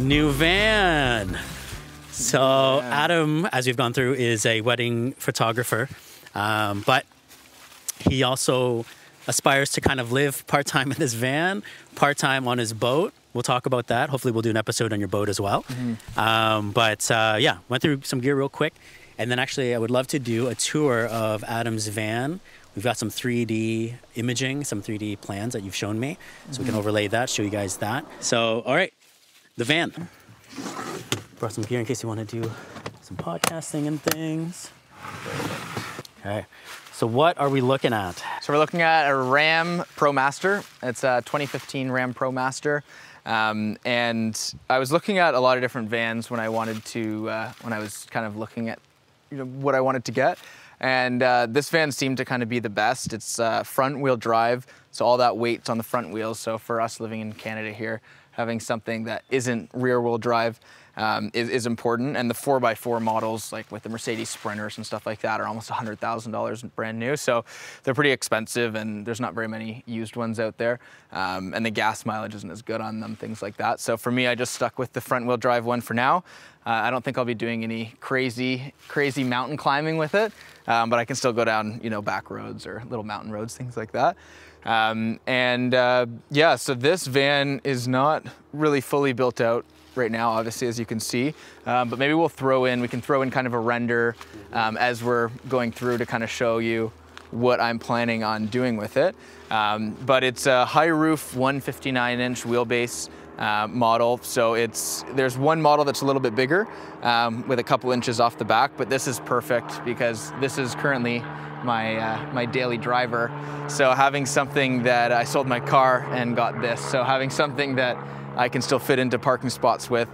new van. So Adam, as we've gone through, is a wedding photographer, but he also aspires to kind of live part-time in his van, part-time on his boat. We'll talk about that. Hopefully we'll do an episode on your boat as well. Yeah, went through some gear real quick. And then actually I would love to do a tour of Adam's van. We've got some 3D imaging, some 3D plans that you've shown me. So we can overlay that, show you guys that. So, all right, the van. Brought some gear in case you want to do some podcasting and things. Okay, so what are we looking at? So we're looking at a Ram ProMaster. It's a 2015 Ram ProMaster. And I was looking at a lot of different vans when I wanted to, when I was kind of looking at what I wanted to get. And this van seemed to kind of be the best. It's front wheel drive, so all that weight's on the front wheels. So for us living in Canada here, having something that isn't rear wheel drive is important. And the 4x4 models, like with the Mercedes Sprinters and stuff like that, are almost $100,000 brand new. So they're pretty expensive, and there's not very many used ones out there. And the gas mileage isn't as good on them, things like that. So for me, I just stuck with the front wheel drive one for now. I don't think I'll be doing any crazy mountain climbing with it, but I can still go down, back roads or little mountain roads, things like that. Yeah, so this van is not really fully built out right now, obviously, as you can see, but maybe we can throw in kind of a render as we're going through to kind of show you what I'm planning on doing with it. But it's a high roof 159-inch wheelbase model. So there's one model that's a little bit bigger with a couple inches off the back, but this is perfect because this is currently my daily driver. So having something that I sold my car and got this, so having something that I can still fit into parking spots with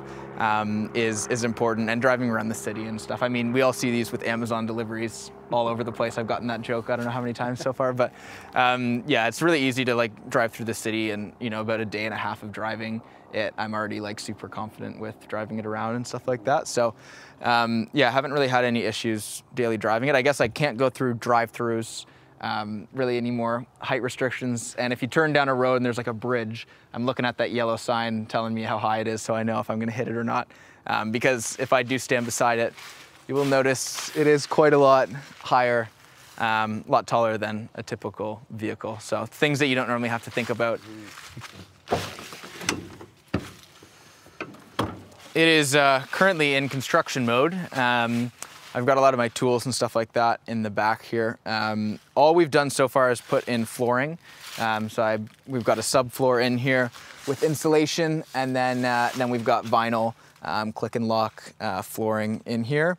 is important, and driving around the city and stuff. I mean, we all see these with Amazon deliveries all over the place. I've gotten that joke, I don't know how many times so far, but yeah, it's really easy to drive through the city, and about a day and a half of driving it, I'm already super confident with driving it around and stuff like that. So yeah, I haven't really had any issues daily driving it. I guess I can't go through drive-throughs, really any more height restrictions. And if you turn down a road and there's a bridge, I'm looking at that yellow sign telling me how high it is, so I know if I'm gonna hit it or not. Because if I do stand beside it, you will notice it is quite a lot higher, a lot taller than a typical vehicle. So things that you don't normally have to think about. It is currently in construction mode. I've got a lot of my tools and stuff like that in the back here. All we've done so far is put in flooring. We've got a subfloor in here with insulation, and then we've got vinyl click and lock flooring in here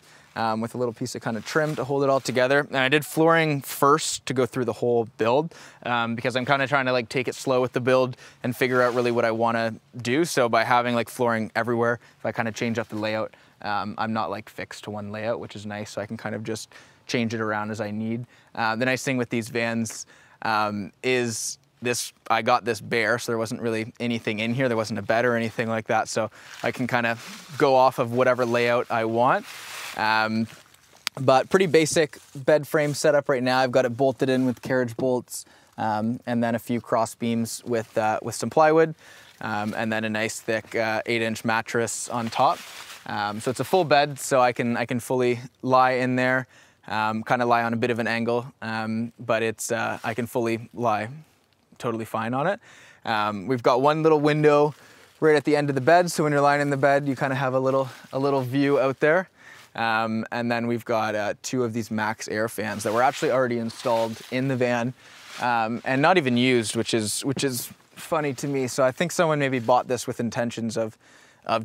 with a little piece of kind of trim to hold it all together. And I did flooring first to go through the whole build because I'm kind of trying to take it slow with the build and figure out really what I want to do. So by having flooring everywhere, if I kind of change up the layout, I'm not fixed to one layout, which is nice. So I can kind of just change it around as I need. The nice thing with these vans is I got this bare, so there wasn't really anything in here. There wasn't a bed or anything like that. So I can kind of go off of whatever layout I want. But pretty basic bed frame setup right now. I've got it bolted in with carriage bolts, and then a few cross beams with some plywood, and then a nice thick 8-inch mattress on top. So it's a full bed, so I can fully lie in there, kind of lie on a bit of an angle, but I can fully lie totally fine on it. We've got one little window right at the end of the bed, so when you're lying in the bed, you kind of have a little view out there. And then we've got 2 of these Max Air fans that were actually already installed in the van, and not even used, which is funny to me. So I think someone maybe bought this with intentions of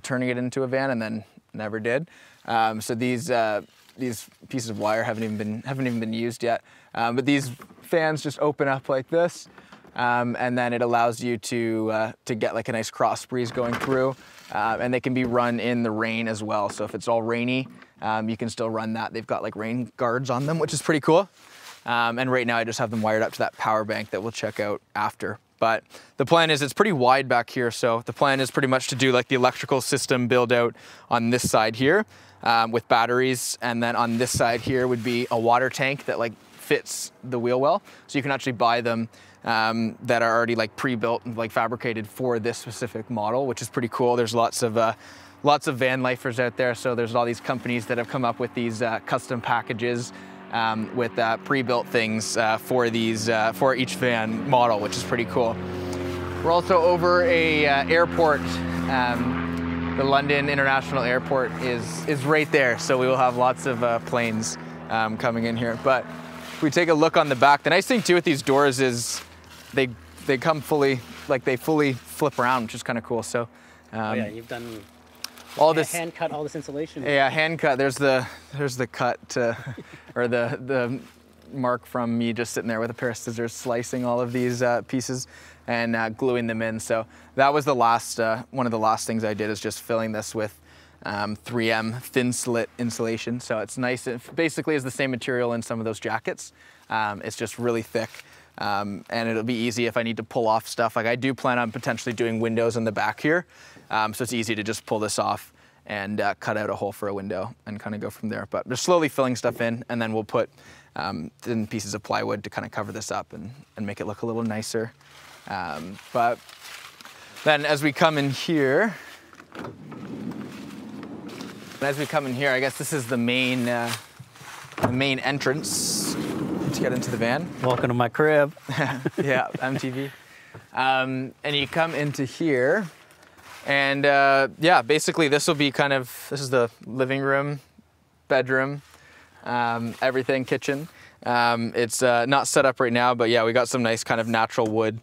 turning it into a van and then never did. So these pieces of wire haven't even been used yet. But these fans just open up like this, and then it allows you to get a nice cross breeze going through, and they can be run in the rain as well. So if it's all rainy, you can still run that. They've got rain guards on them, which is pretty cool. And right now I just have them wired up to that power bank that we'll check out after. But the plan is, it's pretty wide back here, so the plan is pretty much to do the electrical system build out on this side here with batteries, and then on this side here would be a water tank that fits the wheel well. So you can actually buy them that are already like pre-built and like fabricated for this specific model, which is pretty cool. There's lots of van lifers out there. So there's all these companies that have come up with these custom packages with pre-built things for these for each van model, which is pretty cool. We're also over a airport. The London International Airport is right there, so we will have lots of planes coming in here. But if we take a look on the back, the nice thing too with these doors is they come fully, like they fully flip around, which is kind of cool. So oh yeah, you've done all this hand cut, all this insulation. Yeah, hand cut. There's the cut or the mark from me just sitting there with a pair of scissors slicing all of these pieces and gluing them in. So that was the last one of the last things I did, is just filling this with 3M thin slit insulation. So it's nice. It basically is the same material in some of those jackets. It's just really thick. And it'll be easy if I need to pull off stuff. Like I do plan on potentially doing windows in the back here. So it's easy to just pull this off and cut out a hole for a window and kind of go from there. But just slowly filling stuff in, and then we'll put thin pieces of plywood to kind of cover this up and make it look a little nicer. But then as we come in here, I guess this is the main entrance to get into the van. Welcome to my crib. Yeah, MTV. And you come into here, and yeah, basically this will be this is the living room, bedroom, everything, kitchen. It's not set up right now, but yeah, we got some nice kind of natural wood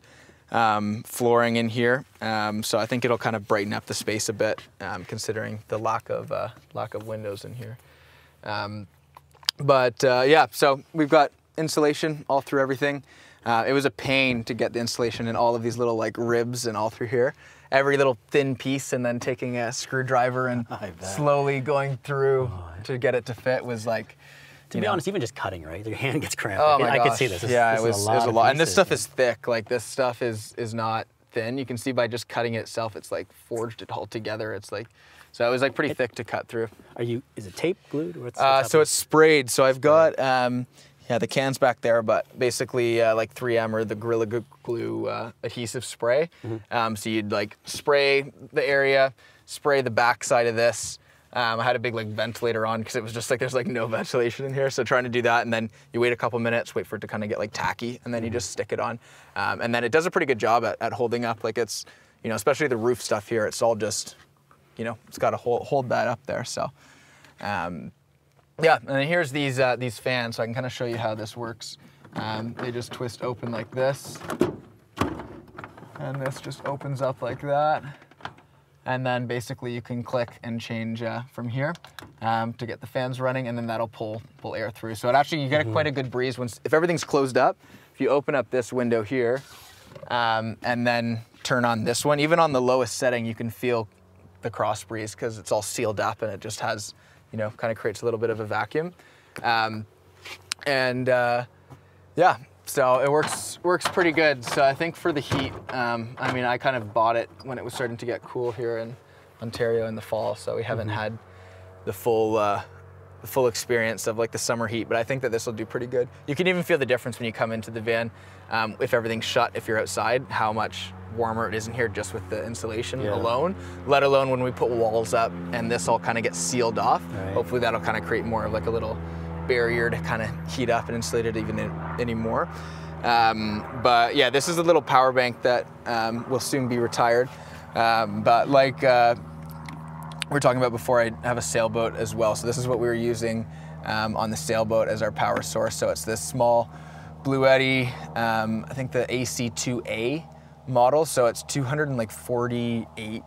flooring in here. So I think it'll kind of brighten up the space a bit, considering the lack of windows in here. Yeah, so we've got insulation all through everything. It was a pain to get the insulation in all of these little like ribs and all through here. Every little thin piece, and then taking a screwdriver and slowly going through to get it to fit was like, to be honest, even just cutting, right? Your hand gets cramped. Oh my I gosh. could see this. Yeah, it was a lot. And this stuff is is thick. Like this stuff is not thin. You can see by just cutting it itself, it's like forged it all together. It's like, so it was like pretty thick to cut through. Is it tape glued? Or so it's sprayed. So I've got, yeah, the can's back there, but basically like 3M or the Gorilla Glue adhesive spray. So you'd like spray the area, spray the back side of this. I had a big like ventilator on because it was just like there's like no ventilation in here. So trying to do that, and then you wait a couple minutes, wait for it to kind of get like tacky, and then you just stick it on. And then it does a pretty good job at holding up. Like it's, you know, especially the roof stuff here, it's all just, you know, it's got to hold that up there. So yeah, and then here's these fans, so I can kind of show you how this works. They just twist open like this, and this just opens up like that. And then basically you can click and change from here to get the fans running, and then that'll pull air through. So it actually, you get quite a good breeze if everything's closed up. If you open up this window here and then turn on this one, even on the lowest setting, you can feel the cross breeze because it's all sealed up and it just has, you know, kind of creates a little bit of a vacuum. Yeah. So it works pretty good. So I think for the heat, I mean, I kind of bought it when it was starting to get cool here in Ontario in the fall. So we haven't had the full experience of like the summer heat, but I think that this will do pretty good. You can even feel the difference when you come into the van, if everything's shut, if you're outside, how much warmer it is in here just with the insulation alone, let alone when we put walls up and this all kind of gets sealed off. Right. Hopefully that'll kind of create more of like a little barrier to kind of heat up and insulate it even anymore. But yeah, this is a little power bank that will soon be retired. But like we were talking about before, I have a sailboat as well. So this is what we were using on the sailboat as our power source. So it's this small Bluetti, I think the AC2A model. So it's 248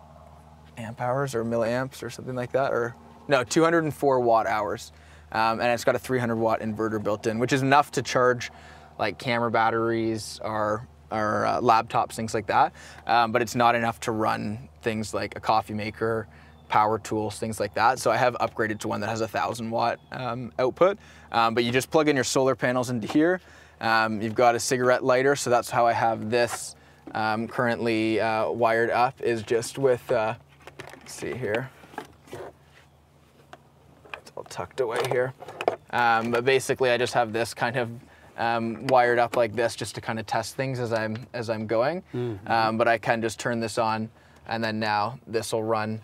amp hours or milliamps or something like that, or no, 204 watt hours. And it's got a 300 watt inverter built in, which is enough to charge like camera batteries or laptops, things like that. But it's not enough to run things like a coffee maker, power tools, things like that. So I have upgraded to one that has 1,000 watt output. But you just plug in your solar panels into here. You've got a cigarette lighter. So that's how I have this currently wired up, is just with, let's see here. It's all tucked away here. But basically I just have this kind of wired up like this just to kind of test things as I'm going. But I can just turn this on, and then now this will run.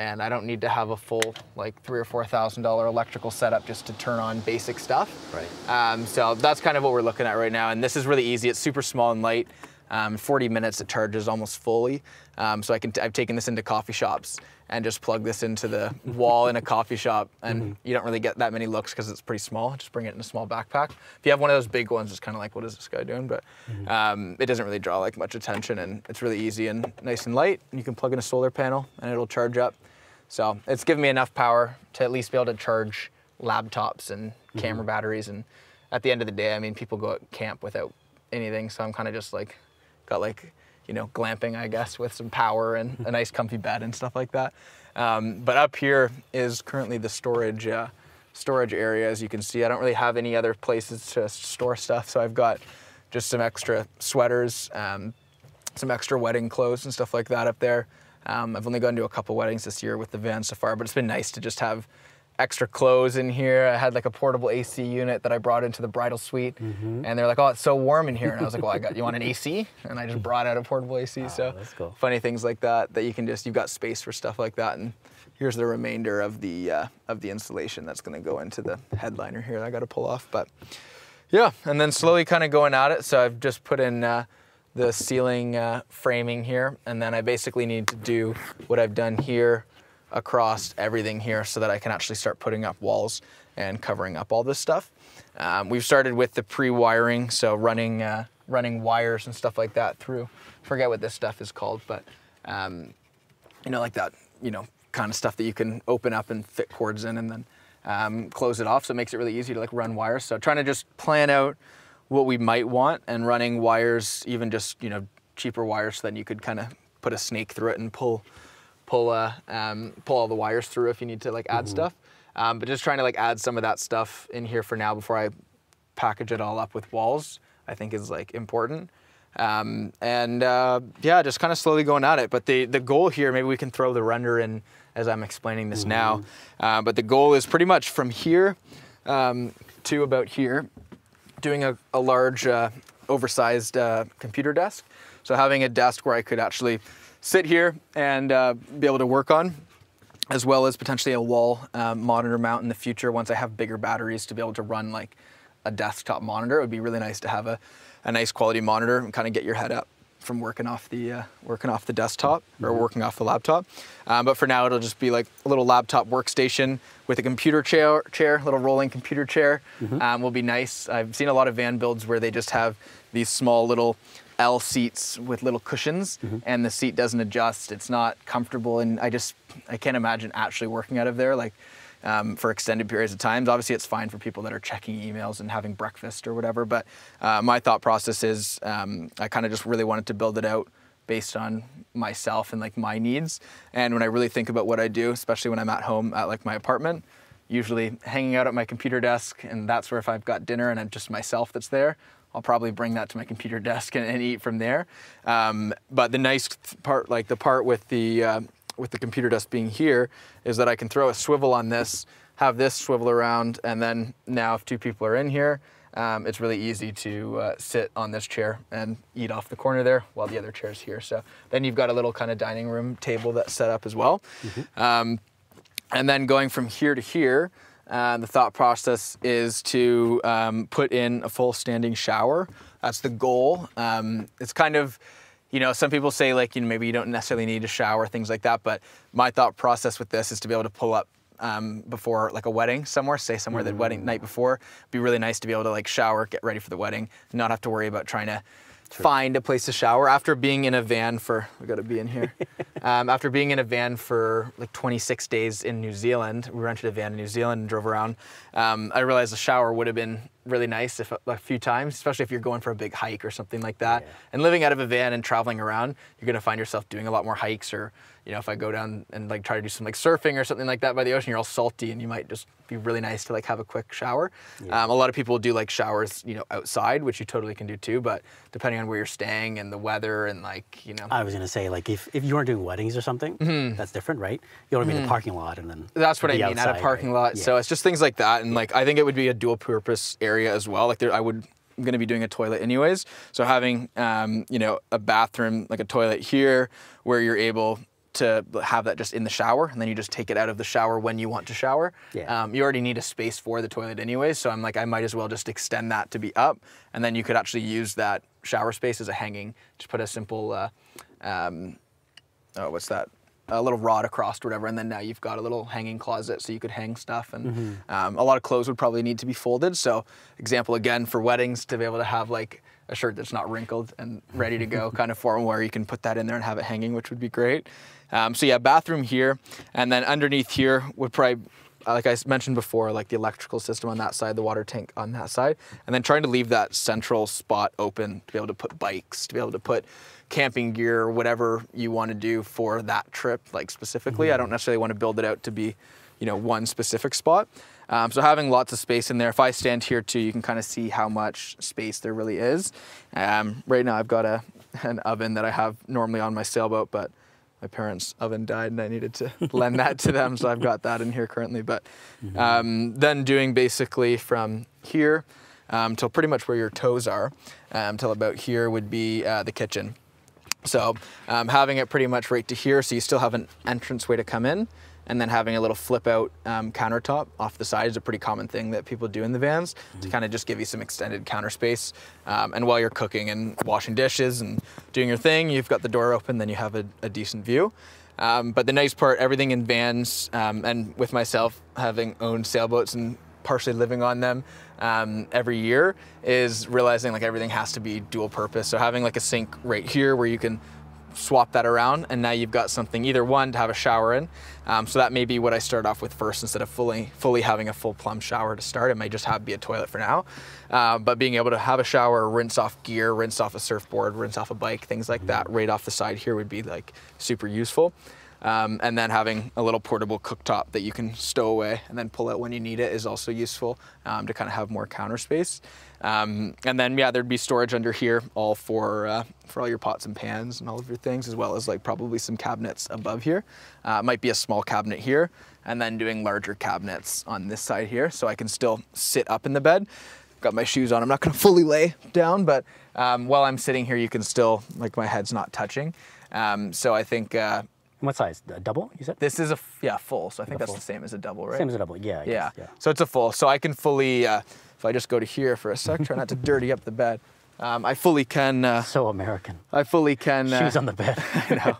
And I don't need to have a full like $3,000 or $4,000 electrical setup just to turn on basic stuff. Right. So that's kind of what we're looking at right now. And this is really easy. It's super small and light. 40 minutes it charges almost fully. So I've taken this into coffee shops and just plug this into the wall in a coffee shop, and you don't really get that many looks because it's pretty small. Just bring it in a small backpack. If you have one of those big ones, it's kind of like, what is this guy doing? But it doesn't really draw like much attention, and it's really easy and nice and light. You can plug in a solar panel and it'll charge up. So it's given me enough power to at least be able to charge laptops and camera batteries. And at the end of the day, I mean, people go out camp without anything. So I'm kind of just like, got like, you know, glamping, I guess, with some power and a nice comfy bed and stuff like that. But up here is currently the storage area. As you can see, I don't really have any other places to store stuff. So I've got just some extra sweaters, some extra wedding clothes and stuff like that up there. I've only gone to a couple weddings this year with the van so far, but it's been nice to just have extra clothes in here. I had like a portable AC unit that I brought into the bridal suite, and they're like, "Oh, it's so warm in here." And I was like, "Well, you want an AC?" And I just brought out a portable AC. So that's cool. Funny things like that you can you've got space for stuff like that. And here's the remainder of the installation that's going to go into the headliner here that I got to pull off. But yeah, and then slowly kind of going at it. So I've just put in the ceiling framing here, and then I basically need to do what I've done here across everything here so that I can actually start putting up walls and covering up all this stuff. We've started with the pre-wiring, so running wires and stuff like that through, forget what this stuff is called, but you know, like that, you know, kind of stuff that you can open up and fit cords in and then close it off. So it makes it really easy to like run wires. So trying to just plan out what we might want and running wires, even just, you know, cheaper wires, so then you could kind of put a snake through it and pull all the wires through if you need to like add stuff. But just trying to like add some of that stuff in here for now before I package it all up with walls, I think is like important. Yeah, just kind of slowly going at it. But the goal here, maybe we can throw the render in as I'm explaining this now. But the goal is pretty much from here to about here, doing a large oversized computer desk. So having a desk where I could actually sit here and be able to work on, as well as potentially a wall monitor mount in the future once I have bigger batteries to be able to run like a desktop monitor. It would be really nice to have a nice quality monitor and kind of get your head up from working off the desktop or working off the laptop. But for now, it'll just be like a little laptop workstation with a computer chair, little rolling computer chair. Will be nice. I've seen a lot of van builds where they just have these small little L seats with little cushions, and the seat doesn't adjust. It's not comfortable, and I can't imagine actually working out of there like for extended periods of times. Obviously, it's fine for people that are checking emails and having breakfast or whatever, but my thought process is I kind of just really wanted to build it out based on myself and like my needs. And when I really think about what I do, especially when I'm at home at like my apartment, usually hanging out at my computer desk, and that's where if I've got dinner and I'm just myself that's there, I'll probably bring that to my computer desk and eat from there. But the nice part, like the part with the computer desk being here, is that I can throw a swivel on this, have this swivel around, and then now if two people are in here, it's really easy to sit on this chair and eat off the corner there while the other chair's here. So then you've got a little kind of dining room table that's set up as well. And then going from here to here, the thought process is to put in a full standing shower. That's the goal. It's kind of, you know, some people say like, you know, maybe you don't necessarily need a shower, things like that. But my thought process with this is to be able to pull up before like a wedding somewhere, say somewhere the wedding night before. It'd be really nice to be able to like shower, get ready for the wedding, not have to worry about trying to find a place to shower. After being in a van for, we gotta be in here. After being in a van for like 26 days in New Zealand, we rented a van in New Zealand and drove around. I realized a shower would have been really nice if a few times, especially if you're going for a big hike or something like that. Yeah. And living out of a van and traveling around, you're gonna find yourself doing a lot more hikes, or, you know, if I go down and like try to do some like surfing or something like that by the ocean, you're all salty and you might just be really nice to like have a quick shower. Yeah. A lot of people do like showers, you know, outside, which you totally can do too, but depending on where you're staying and the weather and like, you know. I was gonna say, like if you weren't doing weddings or something, that's different, right? You want to be in the parking lot and then that's what I mean, outside, at a parking lot. Yeah. So it's just things like that. And like, I think it would be a dual purpose area area as well. Like I'm going to be doing a toilet anyways. So having, you know, a bathroom, like a toilet here where you're able to have that just in the shower, and then you just take it out of the shower when you want to shower. Yeah. You already need a space for the toilet anyways. So I'm like, I might as well just extend that to be up, and then you could actually use that shower space as a hanging, just put a simple, what's that? A little rod across or whatever, and then now you've got a little hanging closet so you could hang stuff. And a lot of clothes would probably need to be folded. So example again for weddings, to be able to have like a shirt that's not wrinkled and ready to go kind of form where you can put that in there and have it hanging, which would be great. So yeah, bathroom here, and then underneath here would probably, like I mentioned before, like the electrical system on that side, the water tank on that side, and then trying to leave that central spot open to be able to put bikes, to be able to put camping gear, or whatever you want to do for that trip, like specifically. I don't necessarily want to build it out to be, you know, one specific spot. So having lots of space in there. If I stand here too, you can kind of see how much space there really is. Right now I've got an oven that I have normally on my sailboat, but my parents' oven died and I needed to lend that to them. So I've got that in here currently. But then doing basically from here till pretty much where your toes are, till about here would be the kitchen. So having it pretty much right to here, so you still have an entranceway to come in, and then having a little flip out countertop off the side is a pretty common thing that people do in the vans to kind of just give you some extended counter space. And while you're cooking and washing dishes and doing your thing, you've got the door open, then you have a decent view. But the nice part, everything in vans, and with myself having owned sailboats and partially living on them every year, is realizing like everything has to be dual purpose. So having like a sink right here where you can swap that around, and now you've got something, either one, to have a shower in. So that may be what I start off with first, instead of fully having a full plumb shower to start. It may just be a toilet for now. But being able to have a shower, rinse off gear, rinse off a surfboard, rinse off a bike, things like that right off the side here would be like super useful. And then having a little portable cooktop that you can stow away and then pull out when you need it is also useful, to kind of have more counter space. And then yeah, there'd be storage under here, all for all your pots and pans and all of your things, as well as like probably some cabinets above here. Might be a small cabinet here, and then doing larger cabinets on this side here, so I can still sit up in the bed. Got my shoes on. I'm not going to fully lay down, but while I'm sitting here, you can still, like, my head's not touching. So I think. What size? A double, you said? This is full. So I think that's the same as a double, right? Same as a double, yeah. I guess, yeah. So it's a full. So I can fully, if I just go to here for a sec, try not to dirty up the bed. I fully can. So American. I fully can. Shoes on the bed. I know.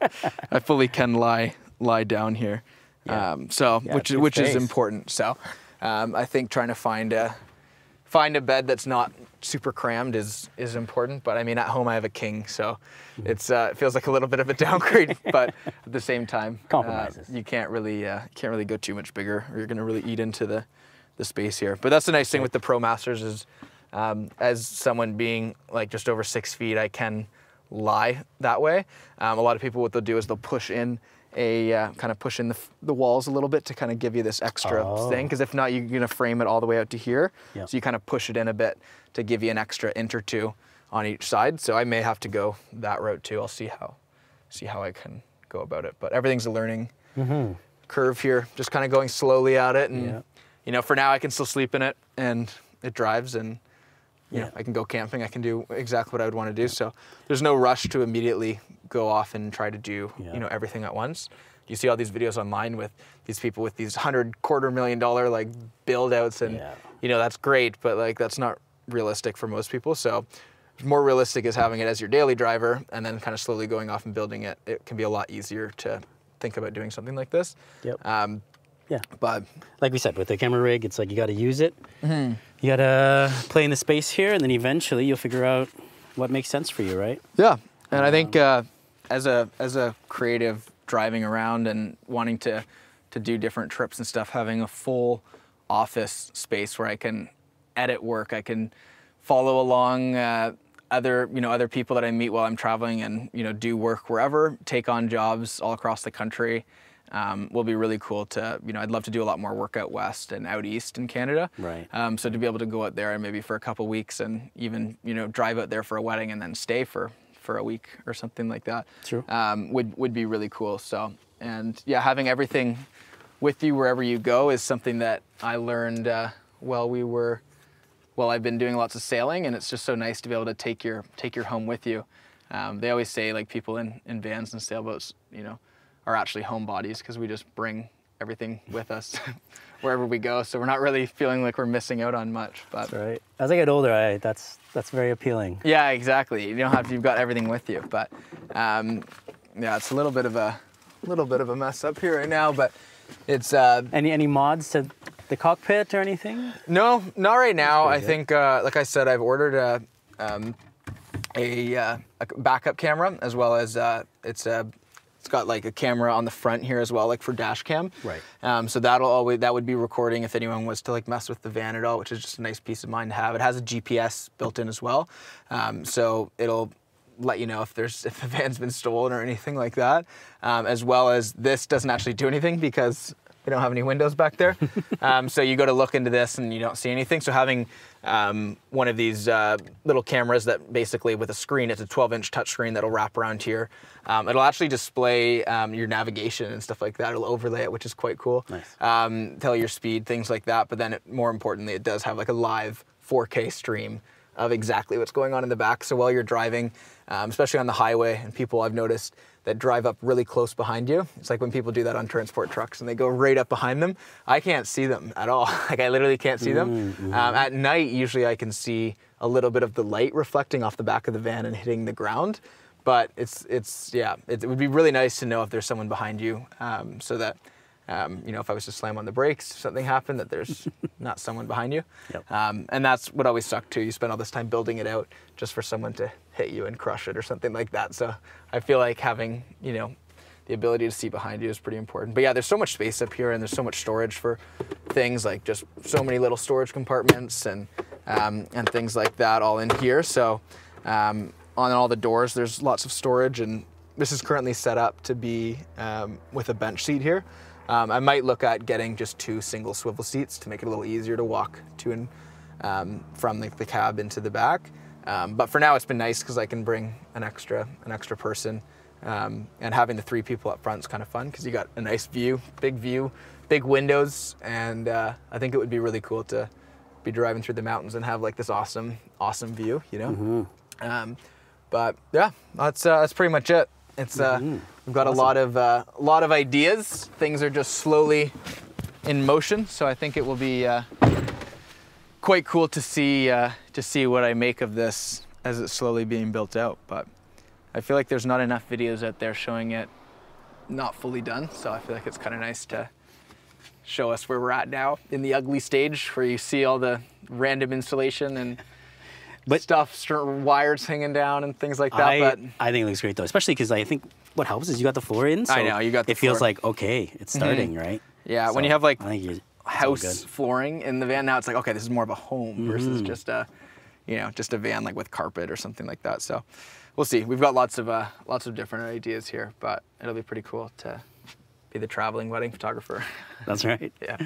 I fully can lie down here. Yeah. Which is important. So I think trying to find a bed that's not super crammed is important. But I mean, at home I have a king, so it feels like a little bit of a downgrade. But at the same time, compromises. You can't really go too much bigger, or you're going to really eat into the space here. But that's the nice thing with the ProMasters is, as someone being like just over 6 feet, I can lie that way. A lot of people, what they'll do is they'll push in kind of push in the walls a little bit to kind of give you this extra thing, because if not, you're going to frame it all the way out to here. Yep. So you kind of push it in a bit to give you an extra inch or two on each side. So I may have to go that route too. I'll see how I can go about it. But everything's a learning curve here, just kind of going slowly at it. And you know, for now I can still sleep in it, and it drives, and you know, I can go camping. I can do exactly what I would want to do. So there's no rush to immediately go off and try to do you know, everything at once. You see all these videos online with these people with these $250,000 like build outs, and you know, that's great, but like that's not realistic for most people. So more realistic is having it as your daily driver, and then kind of slowly going off and building it. It can be a lot easier to think about doing something like this. Yeah, but like we said, with the camera rig, it's like you got to use it. You got to play in the space here, and then eventually you'll figure out what makes sense for you, right? Yeah, and I think as a creative, driving around and wanting to do different trips and stuff, having a full office space where I can edit work, I can follow along other people that I meet while I'm traveling, and you know, do work wherever, take on jobs all across the country. Will be really cool to, you know, I'd love to do a lot more work out west and out east in Canada. Right. So to be able to go out there and maybe for a couple weeks, and even, you know, drive out there for a wedding and then stay for a week or something like that. True. Would be really cool. So, and yeah, having everything with you wherever you go is something that I learned while we were well, I've been doing lots of sailing, and it's just so nice to be able to take your home with you. They always say like people in vans and sailboats, you know, are actually homebodies because we just bring everything with us wherever we go. So we're not really feeling like we're missing out on much. But that's right. As I get older, that's very appealing. Yeah, exactly. You don't have to, you've got everything with you. But yeah, it's a little bit of a mess up here right now. But it's any mods to the cockpit or anything? No, not right now. I think, like I said, I've ordered a backup camera, as well as it's got like a camera on the front here as well, like for dash cam. Right. So that would be recording if anyone was to like mess with the van at all, which is just a nice piece of mind to have. It has a GPS built in as well, so it'll let you know if the van's been stolen or anything like that. As well as this doesn't actually do anything because we don't have any windows back there. So you go to look into this and you don't see anything. So having one of these little cameras that basically with a screen, it's a 12-inch touchscreen that'll wrap around here. It'll actually display your navigation and stuff like that. It'll overlay it, which is quite cool. Nice. Tell your speed, things like that. But then more importantly, it does have like a live 4K stream of exactly what's going on in the back. So while you're driving, especially on the highway, and people I've noticed that drive up really close behind you, it's like when people do that on transport trucks and they go right up behind them, I can't see them at all. Like I literally can't see them. Mm-hmm. At night, usually I can see a little bit of the light reflecting off the back of the van and hitting the ground. But yeah, it would be really nice to know if there's someone behind you, so that you know, if I was to slam on the brakes, if something happened, that there's not someone behind you. Yep. And that's what always sucked too. You spend all this time building it out just for someone to hit you and crush it or something like that. So I feel like having, you know, the ability to see behind you is pretty important. But yeah, there's so much space up here and there's so much storage for things, like just so many little storage compartments and things like that all in here. So on all the doors, there's lots of storage, and this is currently set up to be with a bench seat here. I might look at getting just 2 single swivel seats to make it a little easier to walk to and from the cab into the back. But for now, it's been nice because I can bring an extra person, and having the 3 people up front is kind of fun because you got a nice view, big windows, and I think it would be really cool to be driving through the mountains and have like this awesome view, you know. Mm-hmm. But yeah, that's pretty much it. It's we've got awesome. a lot of ideas. Things are just slowly in motion, so I think it will be quite cool to see what I make of this as it's slowly being built out. But I feel like there's not enough videos out there showing it not fully done, so I feel like it's kind of nice to show us where we're at now in the ugly stage, where you see all the random installation and wires hanging down and things like that. I think it looks great though, especially because I think what helps is you got the floor in. So I know, you got the floor. It feels like, okay, it's starting, right? Yeah, so when you have like house flooring in the van, now it's like, okay, this is more of a home versus just a van like with carpet or something like that. So we'll see. We've got lots of different ideas here, but it'll be pretty cool to be the traveling wedding photographer. That's right. Yeah.